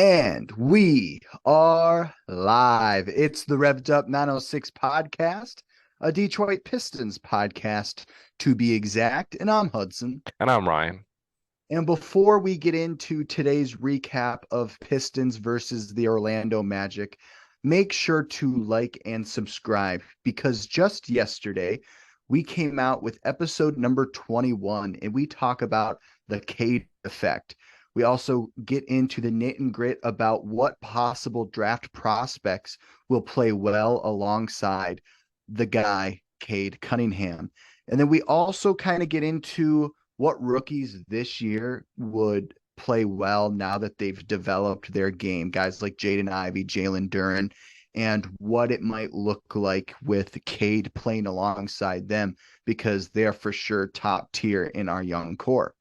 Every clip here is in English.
And we are live. It's the Revved Up 906 podcast, a Detroit Pistons podcast to be exact. And I'm Hudson. And I'm Ryan. And before we get into today's recap of Pistons versus the Orlando Magic, make sure to like and subscribe because just yesterday we came out with episode number 21 and we talk about the Cade effect. We also get into the nit and grit about what possible draft prospects will play well alongside the guy, Cade Cunningham. And then we also kind of get into what rookies this year would play well now that they've developed their game. Guys like Jaden Ivey, Jalen Duren, and what it might look like with Cade playing alongside them because they're for sure top tier in our young core.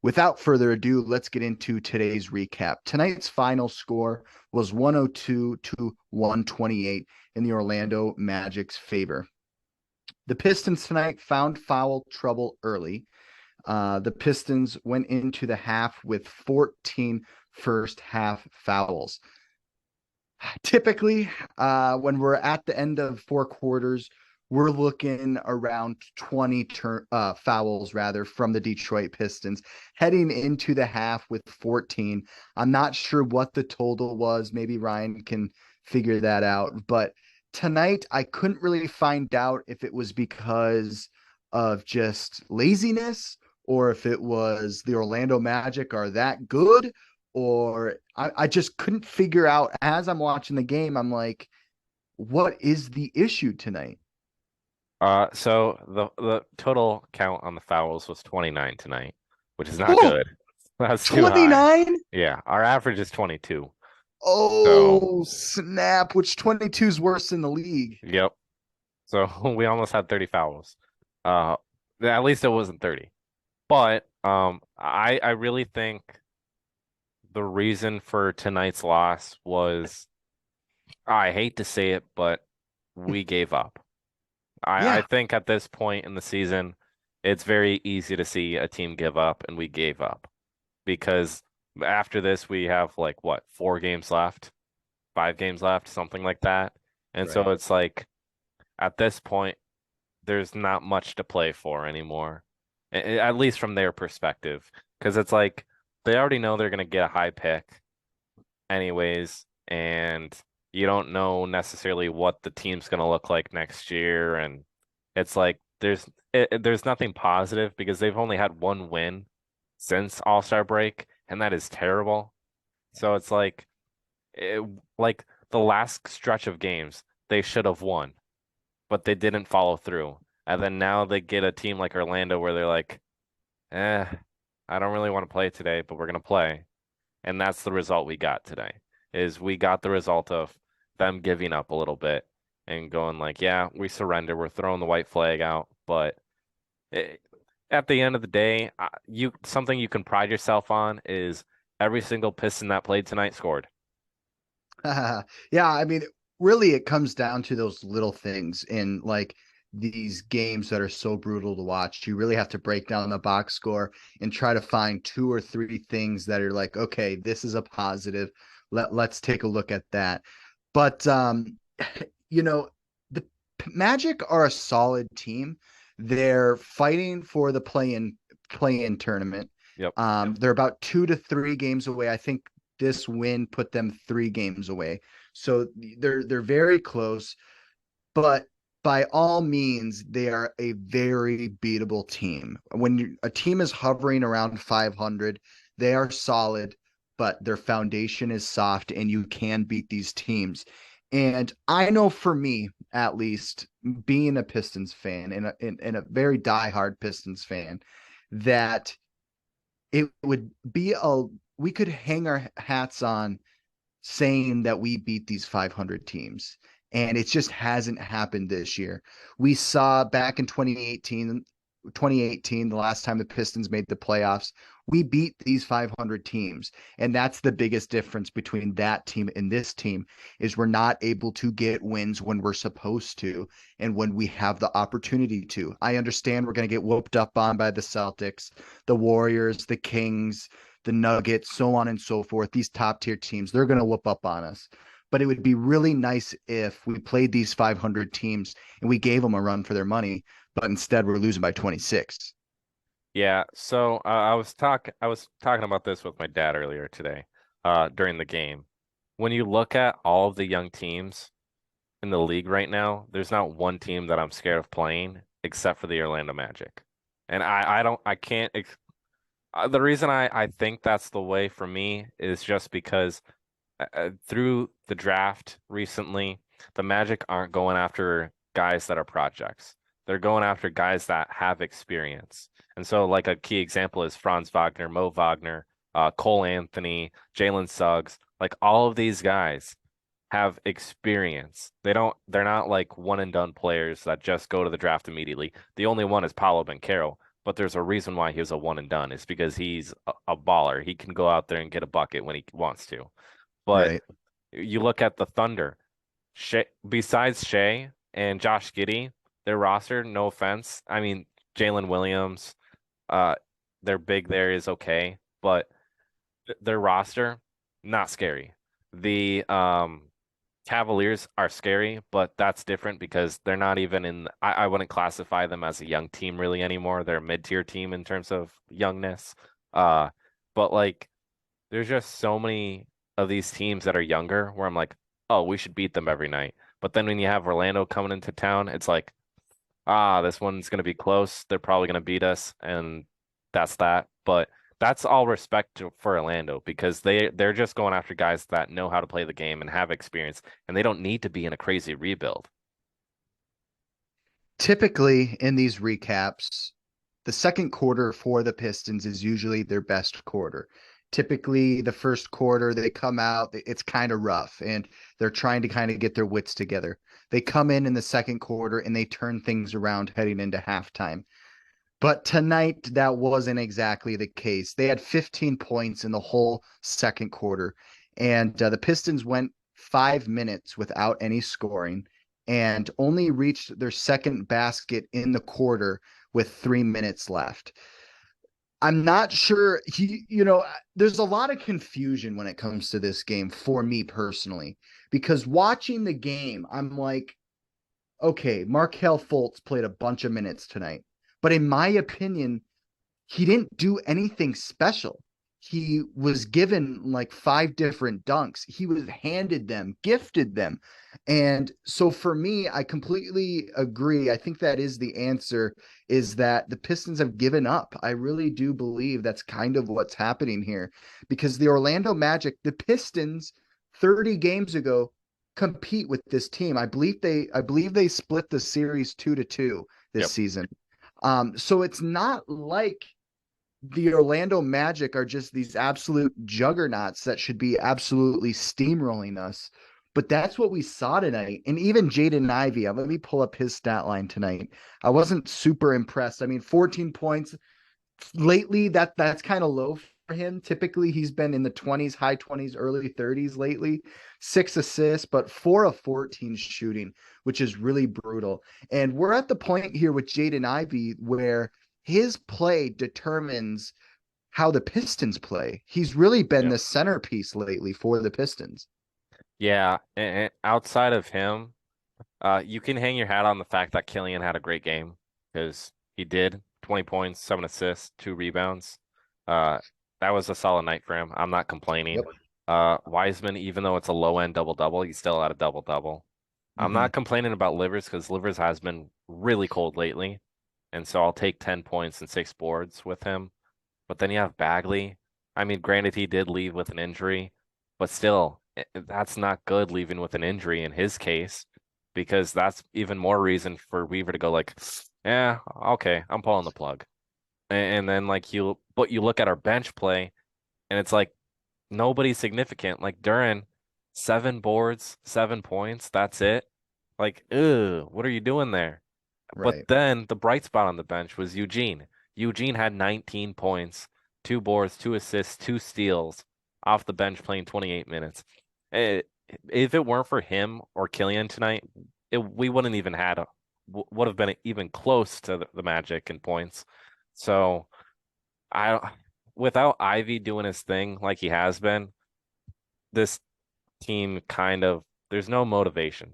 Without further ado, let's get into today's recap. Tonight's final score was 102 to 128 in the Orlando Magic's favor. The Pistons tonight found foul trouble early. The Pistons went into the half with 14 first half fouls. Typically, when we're at the end of four quarters, we're looking around 20 fouls rather from the Detroit Pistons heading into the half with 14. I'm not sure what the total was. Maybe Ryan can figure that out. But tonight, I couldn't really find out if it was because of just laziness or if it was the Orlando Magic are that good, or I just couldn't figure out as I'm watching the game. I'm like, what is the issue tonight? So the total count on the fouls was 29 tonight, which is not Oh, good. That's too high. 29? Yeah, our average is 22. So, Oh, snap. Which 22 is worse than the league? yep. So we almost had 30 fouls. Uh, at least it wasn't 30. But I really think the reason for tonight's loss was, I hate to say it, but we gave up. I Yeah. think at this point in the season, it's very easy to see a team give up, and we gave up because after this, we have like what, 4 games left, 5 games left, something like that. And so Right. it's like at this point, there's not much to play for anymore, at least from their perspective, because it's like they already know they're going to get a high pick anyways, and you don't know necessarily what the team's going to look like next year, and it's like there's nothing positive because they've only had one win since All-Star break, and that is terrible. So it's like like the last stretch of games they should have won, but they didn't follow through. And then now they get a team like Orlando where they're like, eh, I don't really want to play today, but we're gonna play. And that's the result we got today, is we got the result of them giving up a little bit and going like, yeah, we surrender. We're throwing the white flag out. But it, at the end of the day, something you can pride yourself on is every single Piston that played tonight scored. Yeah, I mean, really, it comes down to those little things in like these games that are so brutal to watch. You really have to break down the box score and try to find two or three things that are like, okay, this is a positive. Let's take a look at that. But you know, the Magic are a solid team. They're fighting for the play-in tournament. Yep. They're about 2 to 3 games away. I think this win put them 3 games away. So they're very close, but by all means, they are a very beatable team. When a team is hovering around 500, they are solid, but their foundation is soft, and you can beat these teams. And I know for me, at least, being a Pistons fan and a very diehard Pistons fan, that it would be we could hang our hats on saying that we beat these 500 teams. And it just hasn't happened this year. We saw back in 2018, the last time the Pistons made the playoffs, we beat these 500 teams. And that's the biggest difference between that team and this team is we're not able to get wins when we're supposed to and when we have the opportunity to. I understand we're going to get whooped up on by the Celtics, the Warriors, the Kings, the Nuggets, so on and so forth, these top tier teams, they're going to whoop up on us. But it would be really nice if we played these 500 teams and we gave them a run for their money, but instead we're losing by 26. Yeah, so I was talking about this with my dad earlier today, during the game. When you look at all of the young teams in the league right now, there's not one team that I'm scared of playing except for the Orlando Magic. And I don't I can't ex the reason I think that's the way for me is just because through the draft recently, the Magic aren't going after guys that are projects. They're going after guys that have experience. And so, like a key example is Franz Wagner, Mo Wagner, Cole Anthony, Jalen Suggs. Like all of these guys have experience. They're not like one and done players that just go to the draft immediately. The only one is Paolo Banchero, but there's a reason why he was a one and done. It's because he's a baller. He can go out there and get a bucket when he wants to. But Right. you look at the Thunder, besides Shea and Josh Giddey, their roster, no offense. I mean, Jalen Williams, uh, their big there is okay, but their roster, not scary. The Cavaliers are scary, but that's different because they're not even I wouldn't classify them as a young team really anymore. They're a mid-tier team in terms of youngness. Uh, but like there's just so many of these teams that are younger where I'm like, oh, we should beat them every night. But then when you have Orlando coming into town, it's like, this one's going to be close. They're probably going to beat us, and that's that. But that's all respect for Orlando because they're just going after guys that know how to play the game and have experience, and they don't need to be in a crazy rebuild. Typically in these recaps, the second quarter for the Pistons is usually their best quarter. Typically, the first quarter, they come out, it's kind of rough, and they're trying to kind of get their wits together. They come in the second quarter and they turn things around heading into halftime. But tonight, that wasn't exactly the case. They had 15 points in the whole second quarter, and the Pistons went 5 minutes without any scoring and only reached their second basket in the quarter with 3 minutes left. I'm not sure there's a lot of confusion when it comes to this game for me personally, because watching the game, I'm like, okay, Markelle Fultz played a bunch of minutes tonight, but in my opinion, he didn't do anything special. He was given like five different dunks. He was handed them, gifted them. And so for me, I completely agree. I think that is the answer, is that the Pistons have given up. I really do believe that's kind of what's happening here, because the Orlando Magic, the Pistons 30 games ago compete with this team. I believe they split the series 2-2 this Yep. season. So it's not like the Orlando Magic are just these absolute juggernauts that should be absolutely steamrolling us. But that's what we saw tonight. And even Jaden Ivey, let me pull up his stat line tonight. I wasn't super impressed. I mean, 14 points lately, that's kind of low for him. Typically, he's been in the 20s, high 20s, early 30s lately. 6 assists, but 4 of 14 shooting, which is really brutal. And we're at the point here with Jaden Ivey where his play determines how the Pistons play. He's really been Yep. the centerpiece lately for the Pistons. Yeah, and outside of him, you can hang your hat on the fact that Killian had a great game because he did 20 points, 7 assists, 2 rebounds. Uh, that was a solid night for him. I'm not complaining. Yep. Wiseman, even though it's a low end double double, he still had a double double. I'm Mm-hmm. not complaining about Livers because Livers has been really cold lately, and so I'll take 10 points and 6 boards with him. But then you have Bagley. I mean, granted, he did leave with an injury, but still, that's not good leaving with an injury in his case, because that's even more reason for Weaver to go like, yeah, okay, I'm pulling the plug. And then but you look at our bench play, and it's like nobody significant. Like Duran, 7 boards, 7 points, that's it. Like, ew, what are you doing there? But Right. then the bright spot on the bench was Eugene. Eugene had 19 points, 2 boards, 2 assists, 2 steals off the bench playing 28 minutes. Eh, if it weren't for him or Killian tonight, we wouldn't even would have been even close to the Magic in points. So I without Ivy doing his thing like he has been, this team there's no motivation.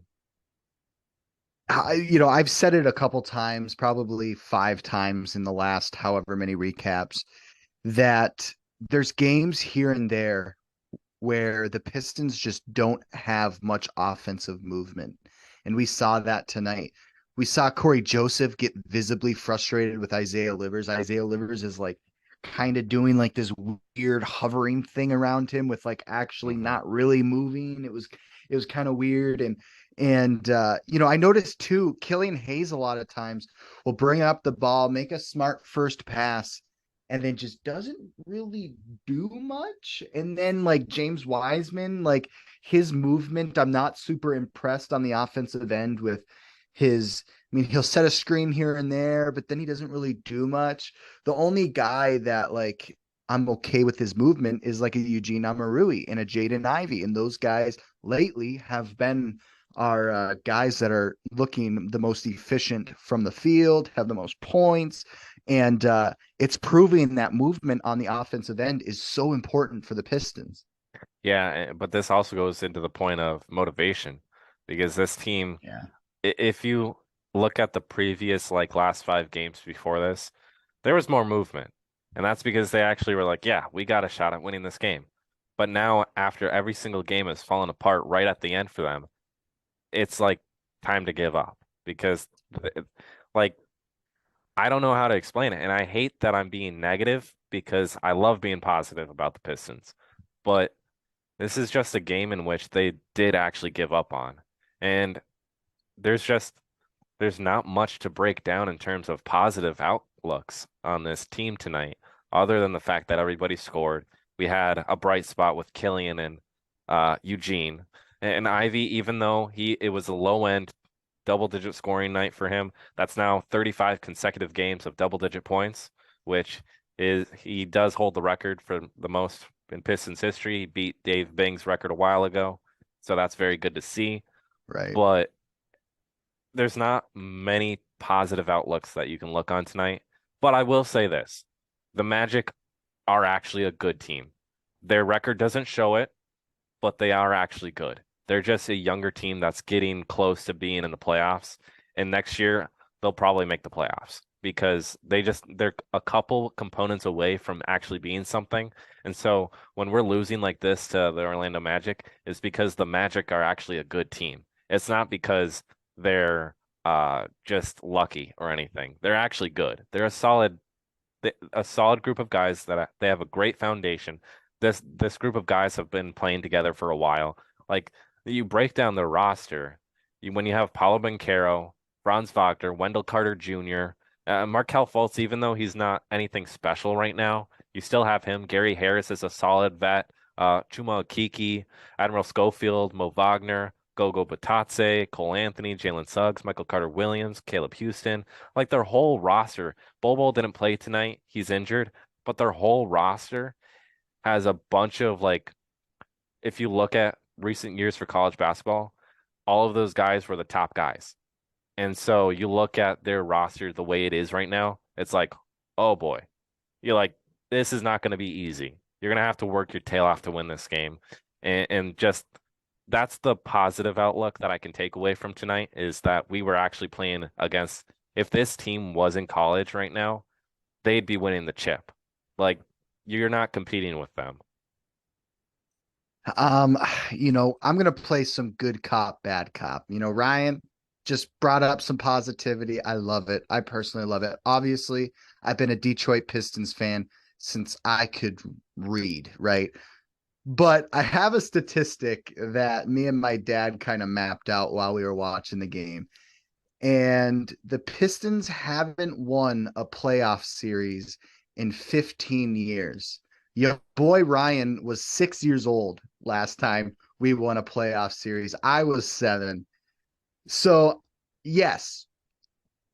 I've said it a couple times, probably 5 times in the last however many recaps, that there's games here and there where the Pistons just don't have much offensive movement. And we saw that tonight. We saw Corey Joseph get visibly frustrated with Isaiah Livers. Isaiah Livers is like kind of doing like this weird hovering thing around him with like actually Mhm. not really moving. It was kind of weird. And I noticed too, Killian Hayes a lot of times will bring up the ball, make a smart first pass, and then just doesn't really do much. And then like James Wiseman, like his movement, I'm not super impressed on the offensive end with his. I mean, he'll set a screen here and there, but then he doesn't really do much. The only guy that like I'm okay with his movement is like a Eugene Amarui and a Jaden Ivey. And those guys lately have been our guys that are looking the most efficient from the field, have the most points. And it's proving that movement on the offensive end is so important for the Pistons. Yeah, but this also goes into the point of motivation because this team, Yeah. if you look at the previous like last 5 games before this, there was more movement. And that's because they actually were like, yeah, we got a shot at winning this game. But now after every single game has fallen apart right at the end for them, it's like time to give up because like I don't know how to explain it. And I hate that I'm being negative because I love being positive about the Pistons. But this is just a game in which they did actually give up on. And there's just there's not much to break down in terms of positive outlooks on this team tonight, other than the fact that everybody scored. We had a bright spot with Killian and Eugene. And Ivy, even though it was a low end double-digit scoring night for him. That's now 35 consecutive games of double-digit points, which is he does hold the record for the most in Pistons history. He beat Dave Bing's record a while ago, so that's very good to see. Right. But there's not many positive outlooks that you can look on tonight. But I will say this, the Magic are actually a good team. Their record doesn't show it, but they are actually good. They're just a younger team that's getting close to being in the playoffs. And next year, they'll probably make the playoffs because they're a couple components away from actually being something. And so when we're losing like this to the Orlando Magic, it's because the Magic are actually a good team. It's not because they're just lucky or anything. They're actually good. They're a solid group of guys that they have a great foundation. This group of guys have been playing together for a while. Like you break down the roster, when you have Paolo Banchero, Franz Wagner, Wendell Carter Jr., Markel Fultz, even though he's not anything special right now, you still have him. Gary Harris is a solid vet. Chuma Okeke, Admiral Schofield, Mo Wagner, Gogo Batatse, Cole Anthony, Jalen Suggs, Michael Carter Williams, Caleb Houston, like their whole roster. Bobo didn't play tonight. He's injured, but their whole roster has a bunch of like, if you look at recent years for college basketball, all of those guys were the top guys. And so you look at their roster the way it is right now, it's like, oh boy, you're like, this is not going to be easy. You're going to have to work your tail off to win this game. And just that's the positive outlook that I can take away from tonight is that we were actually playing against, if this team was in college right now, they'd be winning the chip. Like you're not competing with them. Um, I'm gonna play some good cop, bad cop. Ryan just brought up some positivity. I love it. I personally love it. Obviously, I've been a Detroit Pistons fan since I could read, right? But I have a statistic that me and my dad kind of mapped out while we were watching the game. And the Pistons haven't won a playoff series in 15 years. Your boy Ryan was 6 years old last time we won a playoff series. I was 7. So, yes,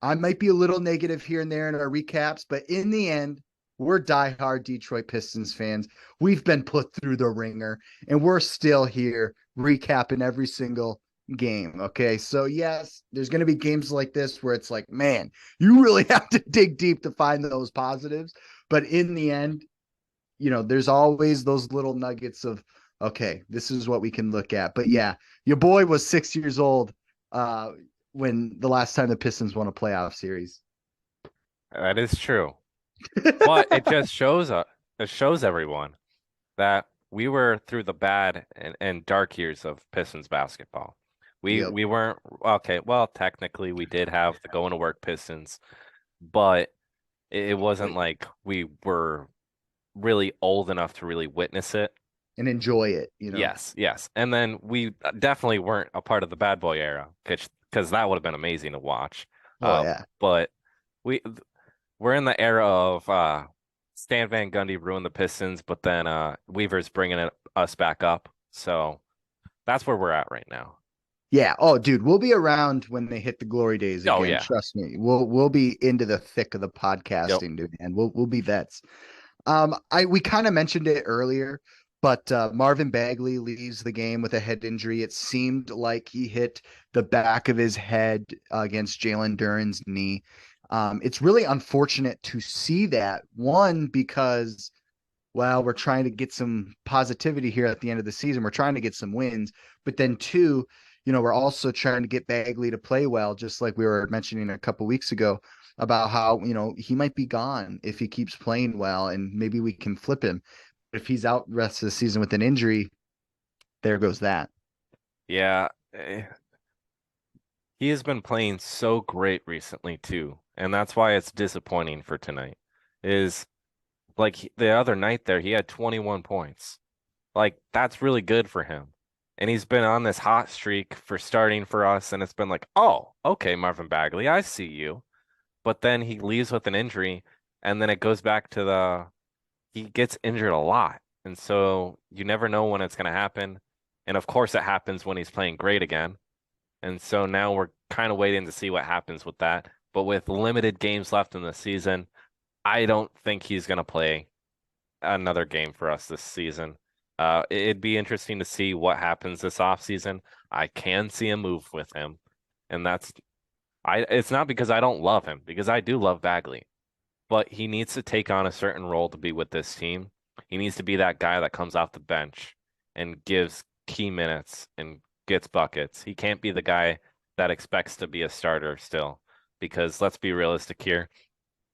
I might be a little negative here and there in our recaps, but in the end, we're diehard Detroit Pistons fans. We've been put through the ringer, and we're still here recapping every single game. Okay. So, yes, there's going to be games like this where it's like, man, you really have to dig deep to find those positives. But in the end, there's always those little nuggets of, okay, this is what we can look at. But yeah, your boy was 6 years old when the last time the Pistons won a playoff series. That is true. But it just shows everyone that we were through the bad and dark years of Pistons basketball. We Yep. we weren't okay. Well, technically, we did have the going to work Pistons, but it wasn't like we were really old enough to really witness it. And enjoy it. Yes, yes. And then we definitely weren't a part of the bad boy era, because that would have been amazing to watch. Oh yeah. But we we're in the era of Stan Van Gundy ruined the Pistons, but then Weaver's bringing us back up. So that's where we're at right now. Yeah. Oh, dude, we'll be around when they hit the glory days Oh again. yeah. Trust me. We'll be into the thick of the Yep. podcasting, dude, and we'll be vets. We kind of mentioned it earlier, but Marvin Bagley leaves the game with a head injury. It seemed like he hit the back of his head against Jalen Duren's knee. It's really unfortunate to see that. One, because, well, we're trying to get some positivity here at the end of the season. We're trying to get some wins. But then two, we're also trying to get Bagley to play well, just like we were mentioning a couple weeks ago about how, he might be gone if he keeps playing well, and maybe we can flip him. If he's out the rest of the season with an injury, there goes that. Yeah. He has been playing so great recently too, and that's why it's disappointing for tonight. Is like the other night there, he had 21 points. Like that's really good for him. And he's been on this hot streak for starting for us, and it's been like, oh, okay, Marvin Bagley, I see you. But then he leaves with an injury, and then it goes back to he gets injured a lot. And so you never know when it's going to happen. And of course, it happens when he's playing great again. And so now we're kind of waiting to see what happens with that. But with limited games left in the season, I don't think he's going to play another game for us this season. It'd be interesting to see what happens this offseason. I can see a move with him. And it's not because I don't love him, because I do love Bagley. But he needs to take on a certain role to be with this team. He needs to be that guy that comes off the bench and gives key minutes and gets buckets. He can't be the guy that expects to be a starter still, because let's be realistic here.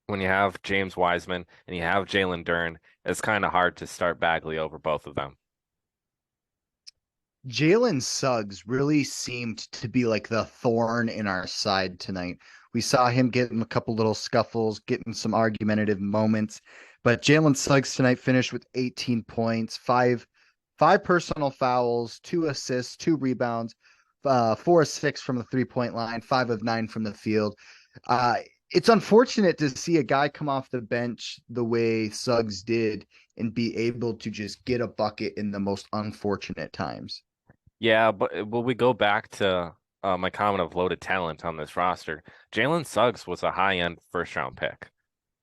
When you have James Wiseman and you have Jalen Duren, it's kind of hard to start Bagley over both of them. Jalen Suggs really seemed to be like the thorn in our side tonight. We saw him getting a couple little scuffles, getting some argumentative moments, but Jalen Suggs tonight finished with 18 points, five personal fouls, 2 assists, 2 rebounds, 4 of 6 from the 3-point line, 5 of 9 from the field. It's unfortunate to see a guy come off the bench the way Suggs did and be able to just get a bucket in the most unfortunate times. Yeah, but will we go back to my comment of loaded talent on this roster? Jalen Suggs was a high-end first-round pick,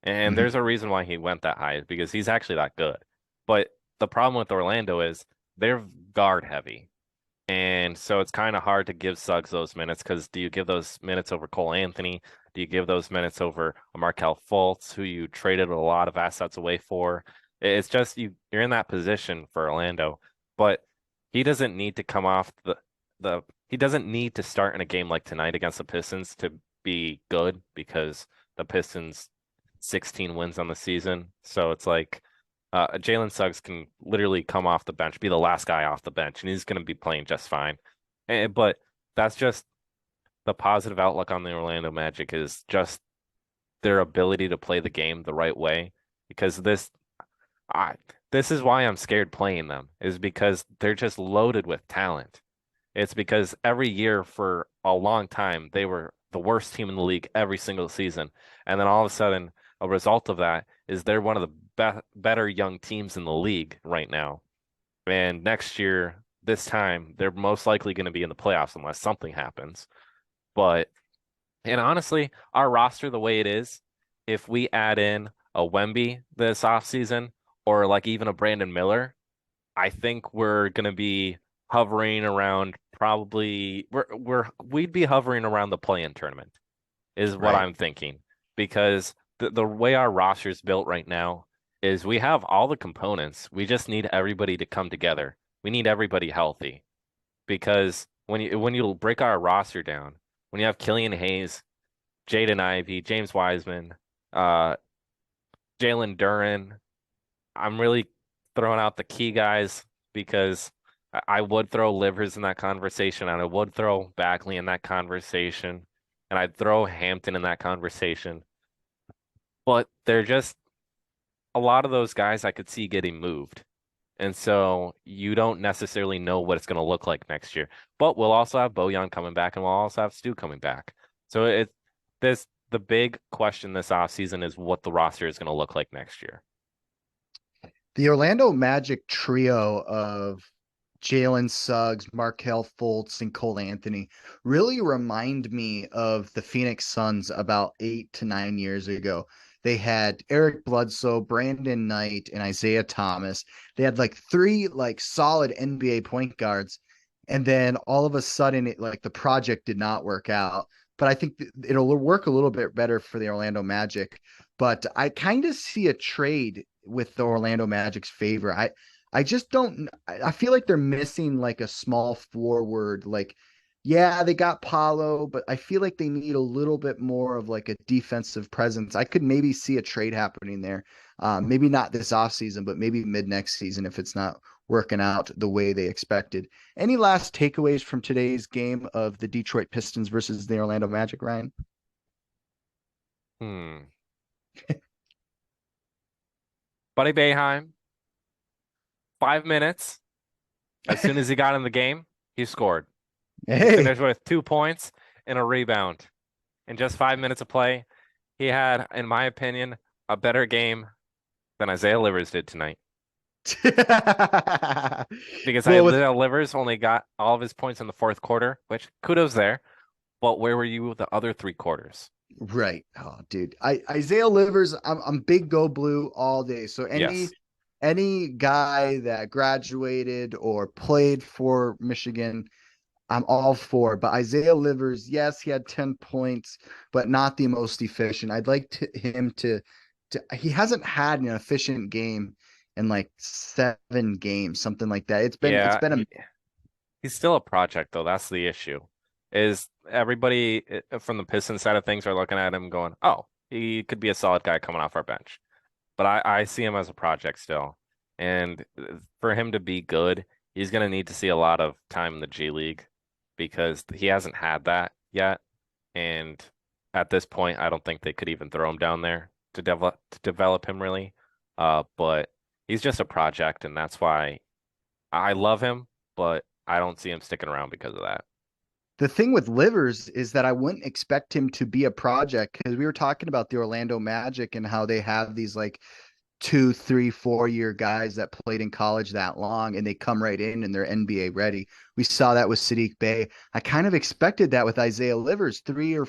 and Mhm. there's a reason why he went that high, because he's actually that good. But the problem with Orlando is they're guard heavy, and so it's kind of hard to give Suggs those minutes, because do you give those minutes over Cole Anthony? Do you give those minutes over a Markelle Fultz, who you traded a lot of assets away for? It's just you're in that position for Orlando, but he doesn't need to come off the he doesn't need to start in a game like tonight against the Pistons to be good, because the Pistons 16 wins on the season. So it's like Jalen Suggs can literally come off the bench, be the last guy off the bench, and he's going to be playing just fine. But that's just the positive outlook on the Orlando Magic, is just their ability to play the game the right way. Because I, this is why I'm scared playing them, is because they're just loaded with talent. It's because every year for a long time, they were the worst team in the league every single season. And then all of a sudden, a result of that is they're one of the better young teams in the league right now. And next year, this time, they're most likely going to be in the playoffs unless something happens. But, and honestly, our roster, the way it is, if we add in a Wemby this offseason, or like even a Brandon Miller, I think we're going to be hovering around, probably we'd be hovering around the play-in tournament is what Right. I'm thinking, because the way our roster is built right now, is we have all the components. We just need everybody to come together. We need everybody healthy because when you break our roster down, when you have Killian Hayes, Jaden Ivey, James Wiseman, uh, Jalen Duren, I'm really throwing out the key guys because I would throw Livers in that conversation, and I would throw Bagley in that conversation, and I'd throw Hampton in that conversation. But they're just a lot of those guys I could see getting moved. And so you don't necessarily know what it's going to look like next year. But we'll also have Bojan coming back, and we'll also have Stu coming back. So the big question this offseason is what the roster is going to look like next year. The Orlando Magic trio of Jalen Suggs, Markelle Fultz, and Cole Anthony really remind me of the Phoenix Suns about 8 to 9 years ago. They had Eric Bledsoe, Brandon Knight, and Isaiah Thomas. They had like three like solid NBA point guards, and then all of a sudden, the project did not work out. But I think it'll work a little bit better for the Orlando Magic. But I kind of see a trade with the Orlando Magic's favor. I just don't. I feel like they're missing like a small forward. Like, yeah, they got Paolo, but I feel like they need a little bit more of like a defensive presence. I could maybe see a trade happening there. Maybe not this offseason, but maybe mid next season if it's not working out the way they expected. Any last takeaways from today's game of the Detroit Pistons versus the Orlando Magic, Ryan? Buddy Boeheim, 5 minutes. As soon as he got in the game, he scored. He finished with 2 points and a rebound. In just 5 minutes of play, he had, in my opinion, a better game than Isaiah Livers did tonight. Because Isaiah Livers only got all of his points in the fourth quarter, which kudos there. But where were you the other 3 quarters? Right. Oh, dude. Isaiah Livers, I'm big go blue all day. So any guy that graduated or played for Michigan, I'm all for. But Isaiah Livers, yes, he had 10 points, but not the most efficient. I'd like him to he hasn't had an efficient game in like 7 games, something like that. It's been he's still a project though. That's the issue. Is everybody from the Pistons side of things are looking at him going, oh, he could be a solid guy coming off our bench. But I see him as a project still. And for him to be good, he's going to need to see a lot of time in the G League because he hasn't had that yet. And at this point, I don't think they could even throw him down there to develop him really. But he's just a project, and that's why I love him, but I don't see him sticking around because of that. The thing with Livers is that I wouldn't expect him to be a project because we were talking about the Orlando Magic and how they have these like 2, 3, 4 year guys that played in college that long and they come right in and they're NBA ready. We saw that with Saddiq Bey. I kind of expected that with Isaiah Livers, 3 or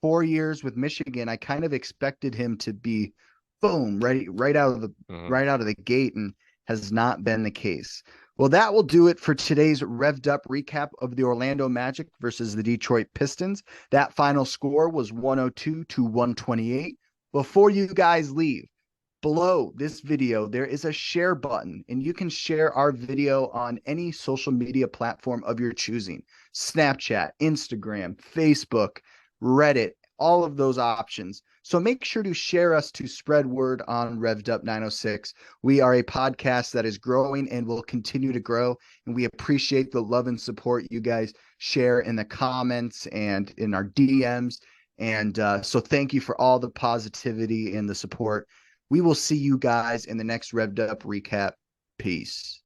4 years with Michigan. I kind of expected him to be boom, right out of the gate, and has not been the case. Well, that will do it for today's Revved Up recap of the Orlando Magic versus the Detroit Pistons. That final score was 102 to 128. Before you guys leave, below this video, there is a share button, and you can share our video on any social media platform of your choosing. Snapchat, Instagram, Facebook, Reddit, all of those options. So make sure to share us to spread word on Revved Up 906. We are a podcast that is growing and will continue to grow, and we appreciate the love and support you guys share in the comments and in our DMs. And so thank you for all the positivity and the support. We will see you guys in the next Revved Up recap. Peace.